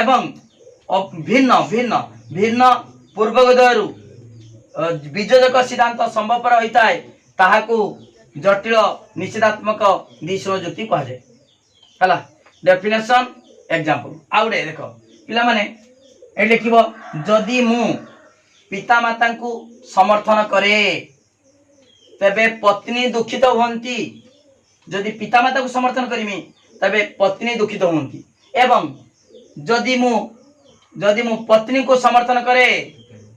एवं भिन्न भिन्न भिन्न पूर्वोदयरु बीजोजक सिद्धांत संभवपर होता है ताहाकू जटिल निषेधात्मक दिश्रण जुक्ति कह जाए हला डेफिनेशन एग्जांपल आउडे देख पिला माने ए लिखिबो जदि मु पिता माता को समर्थन करे तबे पत्नी दुखित होंती जदि पिता माता को समर्थन करिमी तबे पत्नी दुखित होंती एवं जदि मु पत्नी को समर्थन करे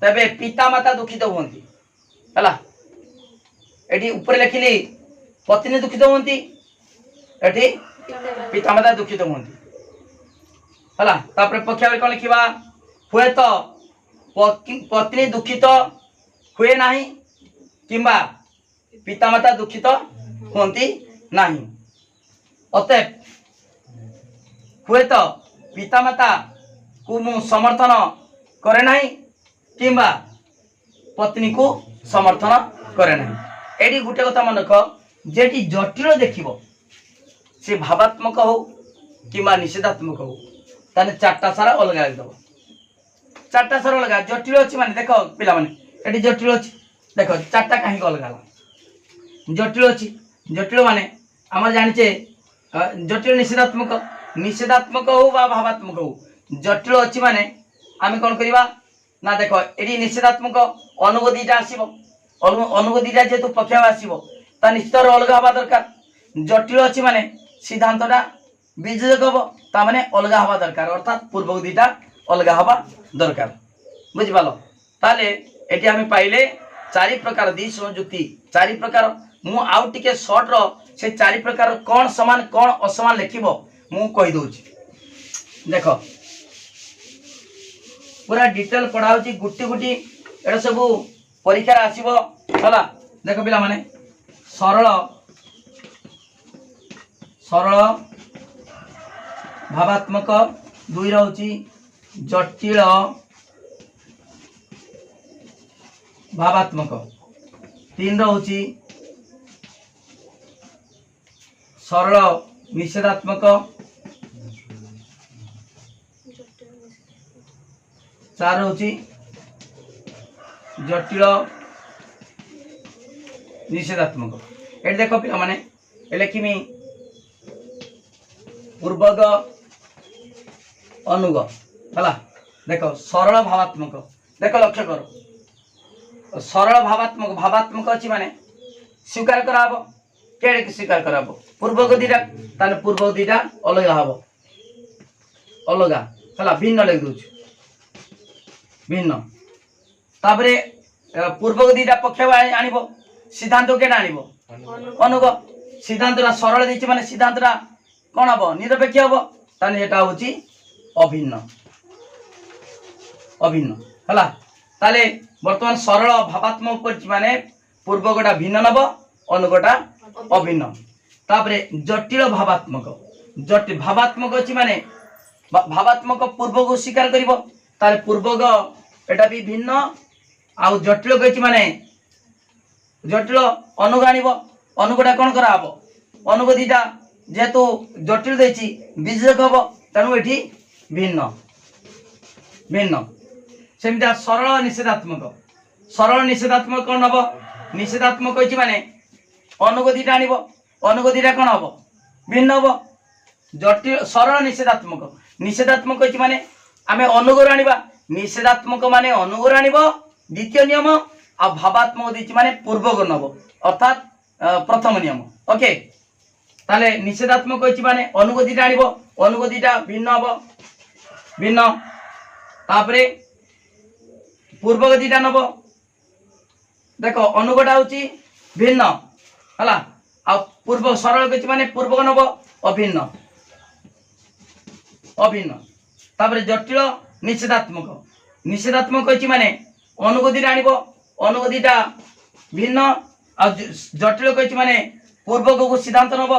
तबे पिता माता दुखित होंती हला एटी ऊपर लिखिली पत्नी दुखित होंती एटी पिता माता दुखित होंती हला तापर पक्षावली कोन लिखिबा हुए तो पत्नी दुखित हुए नाही किंबा पिता माता दुखित होंती नाही अतएव हुए तो पिता माता को मु समर्थन करे नाही किंबा पत्नी को समर्थन करे नाही एडी गुटे कथा मन रख जेटी जटिल देखिबो से भावात्मक हो किंबा निषेधात्मक हो ताने चारटा सारा अलग अलग दबो चारटा सारा अलग जटिल अछि माने देखो पिला माने एटी जटिल अछि देखो चारटा काहे अलग अलग जटिल अछि जटिल माने हमर जानिचे जटिल निषेधात्मक निषेधात्मक हो बा भावात्मक हो जटिल अछि माने आमे कोन करिबा ना देखो एडी निषेधात्मक अनुगोदीटा आसीबो अनुगोदीटा जेतु पक्षा आसीबो ता निश्चित अलग हवा दरकार जटिल अछि माने सिद्धांतटा बीजक हबो ता माने अलग हवा दरकार अर्थात पूर्वगोदीटा अलग हवा दरकार बुझि पालो ताले एटी आमे पाइले चारि प्रकार दिश्रण जुक्ति चारि प्रकार मु आउ टिके शॉर्ट रो से चारि प्रकार कोन समान कोन असमान लिखिबो मु कहि दोछि देखो पूरा डिटेल पढ़ाउची गुटी गुटी एटा सब परीक्षा आसीबो हला देखो पिला माने सरल सरल भावात्मक दुई रहउची जटिल भावात्मक तीन रहउची सरल निषेधात्मक चार होची जटिल निषेधात्मक ए देखो पिला माने एले किमी पूर्वग अनुग हला देखो सरल भावात्मक देखो लक्ष्य करो सरल भावात्मक भावात्मक अछि माने स्वीकार कराबो केडे के स्वीकार कराबो पूर्वग दिरा ताने पूर्वग दिरा अलग हबो अलग हला भिन्न लग दोछ भिन्न तापरे पूर्वक दीटा पक्ष आनिबो सिद्धांत केना आनिबो अनुग सिद्धांतरा सरल देछि माने सिद्धांतरा कोन हबो निरपेक्ष हबो ताने एटा होछि अभिन्न अभिन्न हला ताले वर्तमान सरल भावात्मक परिचि माने पूर्वकटा भिन्न नबो अनुगटा अभिन्न तापरे जटिल भावात्मक जटिल भावात्मक अछि माने भावात्मक पूर्वक स्वीकार करिवो ताले पूर्वक एटा भी भिन्न आउ जटिल कहि माने जटिल अनुग आनिबो अनुगटा कोन करा हबो अनुग दीटा जेतु जटिल देछि बीजक हबो तनु एठी भिन्न भिन्न सेमिता सरल निषेधात्मक कोन हबो निषेधात्मक कहि माने अनुग दीटा आनिबो अनुग दीटा कोन हबो भिन्न हबो जटिल सरल निषेधात्मक कहि माने आमे अनुग आनिबा निषेधात्मक माने अनुगुण आनिबो द्वितीय नियम आ भावात्मक दिछि माने पूर्वक नबो अर्थात प्रथम नियम ओके ताले निषेधात्मक कहि माने अनुगोदीटा आनिबो अनुगोदीटा भिन्न हबो भिन्न तापरे पूर्वगोदीटा नबो देखो अनुगोटा होछि भिन्न हला आ पूर्व सरल कहि माने पूर्वक नबो अभिन्न अभिन्न तापरे जटिल निषेधात्मक कहि माने अनुग दीटा आनिबो अनुग दीटा भिन्न आ जटिल कहि माने पूर्वक को सिद्धांत नब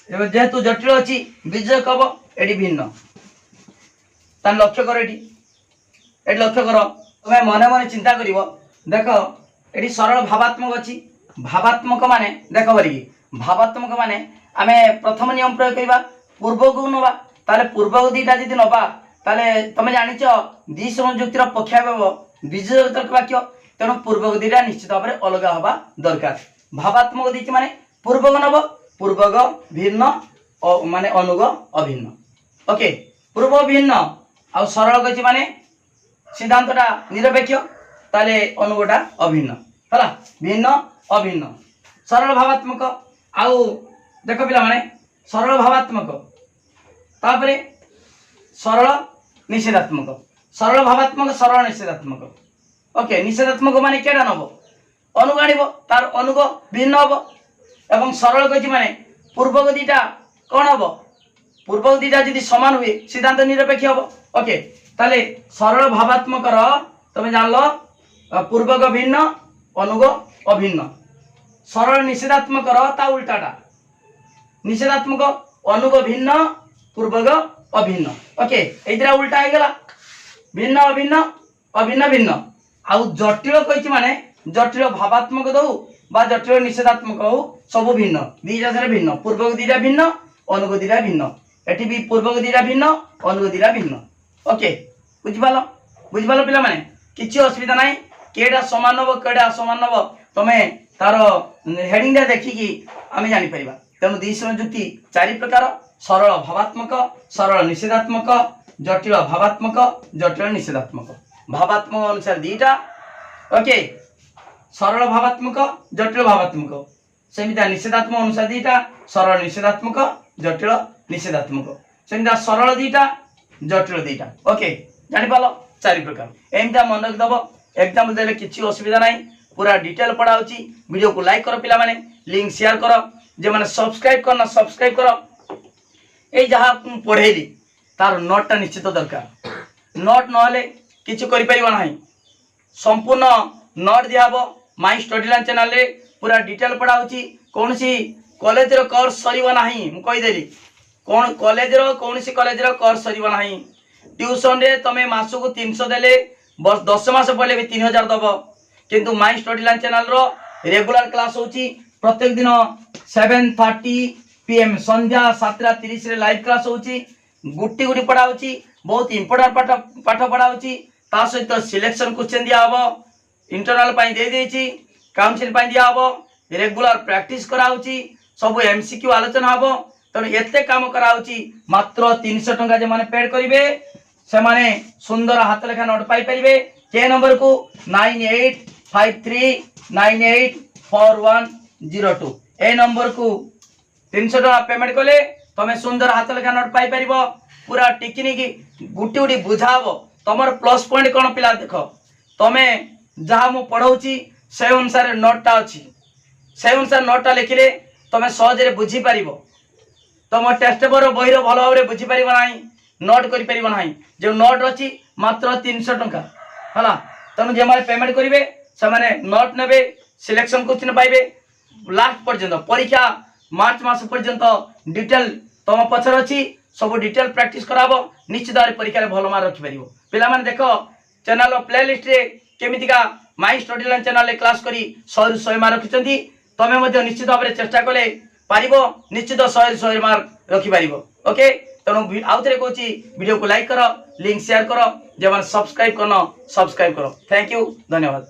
जेहेतु जटिल अछि बीजक हबो एडी भिन्न तान लक्ष्य कर एडी लक्ष्य कर तुम मने मने चिंता करिवो देखो एडी सरल भावात्मक अछि भावात्मक माने देखो बरी भावात्मक माने आमे प्रथम नियम प्रयोग करिबा पूर्व को नबा ताले पूर्व दीटा जदि नबा ताले तमे जानिचो द्वि संयुक्तिर पक्षाभाव बीजक वाक्य तेणु पूर्वक दीटा निश्चित भाव में अलग हवा दरकार भावात्मक दीची माने पूर्वक नब पूर्वक भिन्न माने अनुग अभिन्न ओके पूर्व भिन्न आ सरल कछि माने सिद्धांतटा निरपेक्ष ताले अनुगटा अभिन्न हला भिन्न अभिन्न सरल भावात्मक आउ देख पिला माने सरल भावात्मक तापरे सरल निषेधात्मक सरल भावात्मक सरल निषेधात्मक ओके निषेधात्मक माने केडा नबो अनुग आनिबो तार अनुग भिन्न हबो एवं सरल कछि माने पूर्वक दीटा कोन हबो पूर्वक दीटा यदि समान हुए सिद्धांत निरपेक्ष हबो ओके ताले सरल भावात्मक रो तमे जानलो पूर्वक भिन्न अनुग अभिन्न सरल निषेधात्मक रो ता उल्टाटा निषेधात्मक अनुग भिन्न पूर्वक अभिन्न ओके एदिरा उल्टा हो गला भिन्न अभिन्न अभिन्न भिन्न आउ जटिल कहि माने जटिल भावात्मक दउ बा जटिल निषेधात्मक हो सब भिन्न दीटा सारे भिन्न पूर्वक दीटा भिन्न अनुग दीटा भिन्न एठी भी पूर्वक दीटा भिन्न अनुग दीटा भिन्न ओके बुझिपालो पिला माने किछि असुविधा नाही केडा समान नब केडा असमान नब तमे तार हेडिंग डा देखि कि आमे जानि परिबा तेनु द्वि संयुक्ति चारि प्रकार सरल भावात्मक सरल निषेधात्मक जटिल भावात्मक जटिल निषेधात्मक भावात्मक अनुसार दीटा ओके सरल भावात्मक जटिल भावात्मक सेमिता निषेधात्मक अनुसार दीटा सरल निषेधात्मक जटिल निषेधात्मक सेमिता सरल दीटा जटिल दीटा ओके जानि पालो चारि प्रकार एमिता मन रख दबो एग्जाम देले किछि असुविधा नाही पूरा डिटेल पढ़ा होची वीडियो को लाइक करो पिला माने लिंक शेयर करो जे माने सब्सक्राइब करना सब्सक्राइब करो ए जहा पढ़ेली तार नोटटा निश्चित दरकार नोट नहले किछि करि परिबा नाही संपूर्ण नोट दियाबो माई स्टडी लाइन चैनल रे पूरा डिटेल पढ़ा होची कोनसी कॉलेज रो कोर्स सरीबो नाही मु कहि देली कोन कॉलेज रो कोनसी कॉलेज रो कोर्स सरीबो नाही ट्यूशन रे तमे मासो को 300 देले बस 10 मास पहिले भी 3000 दबो किंतु माई स्टडी लाइन चैनल रो रेगुलर क्लास होची प्रत्येक दिन 7:30 PM संध्या 7:30 रे लाइव क्लास होची गुटी गुटी पढ़ा होची बहुत इंपोर्टेंट पाठ पढ़ा होची ता सहित सिलेक्शन क्वेश्चन दिया हबो इंटरनल पाई दे देची काउंसिल पाई दिया हबो रेगुलर प्रैक्टिस करा होची सब एमसीक्यू आलोचना हबो तने एते काम करा होची मात्र 300 टंका जे माने पेड करिवे से माने सुंदर हाथ लेखा नोट पाई परिवे के नंबर को 9853984102 ए नंबर को 300 टका पेमेंट कले तमे सुंदर हाथ लेखा नोट पाई परिबो पूरा टिकनिक गुटी गुटी बुझाबो तमर प्लस पॉइंट कोन पिला देखो तमे जहा मु पढौची से अनुसार नोटटा अछि से अनुसार नोटटा लिखिले तमे सहज रे बुझी परिबो तम टेस्ट पेपर बहिर भलो भाबरे बुझी परिबो नाही नोट करि परिबो नाही जे नोट अछि मात्र 300 टंका हला तनु जे माने पेमेंट करिवे से माने नोट नेबे सिलेक्शन क्वेश्चन पाइबे लास्ट पर्यंत परीक्षा मार्च मास पर्यंत डिटेल तम पछर अछि सब डिटेल प्रैक्टिस कराबो निश्चित भाव परीक्षा रे भलो मार्क रखि परिबो पिला माने देखो चैनल प्लेलिस्ट रे केमितिका माई स्टडी लाइन चैनल रे क्लास करी 100 100 मार्क रखिचंती तमे मध्ये निश्चित भाव रे चेष्टा कले पारिबो निश्चित 100 100 मार्क रखि पारिबो ओके तनु आउतरे कोची वीडियो को लाइक करो लिंक शेयर करो जे माने सब्सक्राइब करनो सब्सक्राइब करो थैंक यू धन्यवाद।